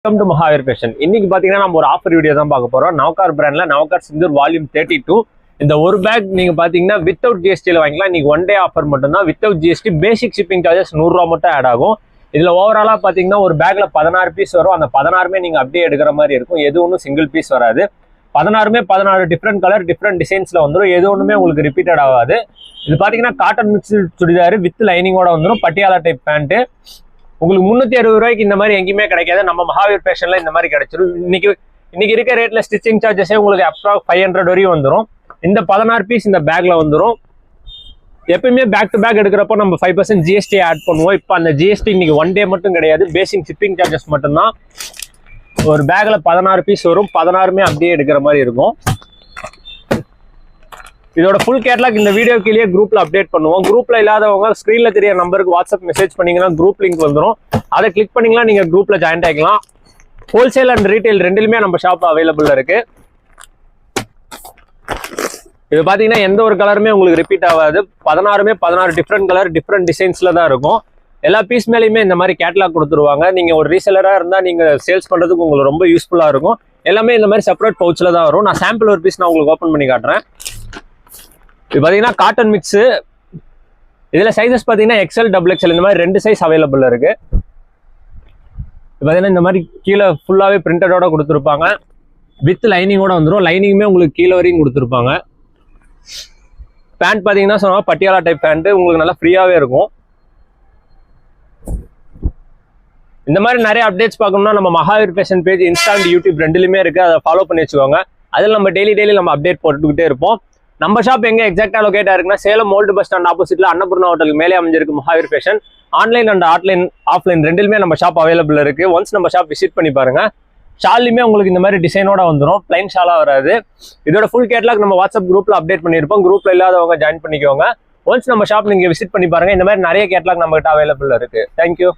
Welcome to Mahavir fashion. இன்னைக்கு பாத்தீங்கன்னா நம்ம ஒரு ஆஃபர் வீடியோ தான் பார்க்க போறோம். நவகார் பிராண்ட்ல நவகார் சிந்தூர் வால்யூம் 32 இந்த ஒரு பேக் நீங்க பாத்தீங்கன்னா வித்தவுட் ஜிஎஸ்டில வாங்கிக்கலாம். இன்னைக்கு ஒன் டே ஆஃபர் மட்டும் தான். வித்தவுட் ஜிஎஸ்டி பேசிக் ஷிப்பிங் சார்ஜஸ் 100 ரூபா மட்டும் ஆட் ஆகும். இதுல ஓவராலா பாத்தீங்கன்னா ஒரு பேக்ல 16 பீஸ் வரும். அந்த 16மே நீங்க அப்படியே எடுக்கிற மாதிரி இருக்கும். எது ஒன்றும் சிங்கிள் பீஸ் வராது. 16 டிஃப்ரெண்ட் கலர் டிஃப்ரெண்ட் டிசைன்ஸ்ல வந்துடும். எது ஒண்ணுமே உங்களுக்கு ரிப்பீட்டட் ஆகாது. இது பாத்தீங்கன்னா காட்டன் மிக்ஸ் சுடிதார் வித் லைனிங்கோட வந்துடும். Patiala type pant. உங்களுக்கு 360 ரூபாய்க்கு இந்த மாதிரி எங்கேயுமே கிடைக்காது. நம்ம மகாவீர் ஃபேஷன்ல இந்த மாதிரி கிடைச்சிடும். இன்னைக்கு இருக்க ரேட்ல ஸ்டிச்சிங் சார்ஜஸே உங்களுக்கு அப்ராக்ஸ் 500 வரையும் வந்துடும். இந்த 16 பீஸ் இந்த பேக்ல வந்துடும். எப்பயுமே பேக் டு பேக் எடுக்கிறப்போ நம்ம 5% ஜிஎஸ்டி ஆட் பண்ணுவோம். இப்போ அந்த ஜிஎஸ்டி இன்னைக்கு ஒன் டே மட்டும் கிடையாது. பேசிக் ஷிப்பிங் சார்ஜஸ் மட்டும்தான். ஒரு பேக்ல 16 பீஸ் வரும். 16மே அப்படியே எடுக்கிற மாதிரி இருக்கும். இதோட ஃபுல் கேட்லாக் இந்த வீடியோ கீழே குரூப்ல அப்டேட் பண்ணுவோம். குரூப்ல இல்லாதவங்க ஸ்கிரீன்ல தெரிய நம்பருக்கு வாட்ஸ்அப் மெசேஜ் பண்ணீங்கன்னா குரூப் லிங்க் வந்துடும். அதை கிளிக் பண்ணீங்கன்னா நீங்க குரூப்ல ஜாயின் ஆகிக்கலாம். ஹோல்சேல் அண்ட் ரீட்டைல் ரெண்டுலுமே நம்ம ஷாப் அவைலபிள் இருக்கு. இது பாத்தீங்கன்னா எந்த ஒரு கலருமே உங்களுக்கு ரிப்பீட் ஆகாது. 16 டிஃப்ரெண்ட் கலர் டிஃப்ரெண்ட் டிசைன்ஸ்ல தான் இருக்கும். எல்லா பீஸ் மேலேயுமே இந்த மாதிரி கேட்லாக் கொடுத்துருவாங்க. நீங்க ஒரு ரீசெலரா இருந்தா நீங்க சேல்ஸ் பண்றதுக்கு உங்களுக்கு ரொம்ப யூஸ்ஃபுல்லா இருக்கும். எல்லாமே இந்த மாதிரி செப்பரேட் பவுச்ல தான் வரும். நான் சாம்பிள் ஒரு பீஸ் நான் உங்களுக்கு ஓப்பன் பண்ணி காட்டுறேன். இது பார்த்தீங்கன்னா காட்டன் மிக்ஸு. இதில் சைஸஸ் பார்த்தீங்கன்னா XL XXL இந்த மாதிரி 2 சைஸ் அவைலபிள் இருக்கு. இது பார்த்தீங்கன்னா இந்த மாதிரி கீழே ஃபுல்லாகவே பிரிண்டடோட கொடுத்துருப்பாங்க. வித் லைனிங்கோட வந்துடும். லைனிங்குமே உங்களுக்கு கீழே வரையும் கொடுத்துருப்பாங்க. பேண்ட் பார்த்தீங்கன்னா சொன்னால் பட்டியாலா டைப் பேண்ட் உங்களுக்கு நல்லா ஃப்ரீயாகவே இருக்கும். இந்த மாதிரி நிறைய அப்டேட்ஸ் பார்க்கணும்னா நம்ம Mahaveer fashion page insta and YouTube ரெண்டுலையுமே இருக்குது. அதை ஃபாலோ பண்ணி வச்சுக்கோங்க. அதில் நம்ம டெய்லி நம்ம அப்டேட் போட்டுக்கிட்டே இருப்போம். நம்ம ஷாப் எங்க எக்ஸாக்டா லொகேட்டா இருக்குன்னா சேலம் ஓல்டு பஸ் ஸ்டாண்ட் ஆப்போசிட்ல அன்னபூர்ணா ஹோட்டல் மேலே அமைஞ்சிருக்கு Mahaveer fashion. Online and offline ரெண்டுலுமே நம்ம ஷாப் அவைலபிள் இருக்கு. ஒன்ஸ் நம்ம ஷாப் விசிட் பண்ணி பாருங்க. ஷாலுமே உங்களுக்கு இந்த மாதிரி டிசைனோட வந்துடும். பிளைன் ஷாலா வராது. இதோட ஃபுல் கேட்லாக் நம்ம வாட்ஸ்அப் குரூப்ல அப்டேட் பண்ணியிருப்போம். குரூப்ல இல்லாதவங்க ஜாயின் பண்ணிக்கோங்க. ஒன்ஸ் நம்ம ஷாப் நீங்க விசிட் பண்ணி பாருங்க. இந்த மாதிரி நிறைய கேட்லாக் நம்ம கிட்ட அவைலபிள் இருக்கு. தேங்க்யூ.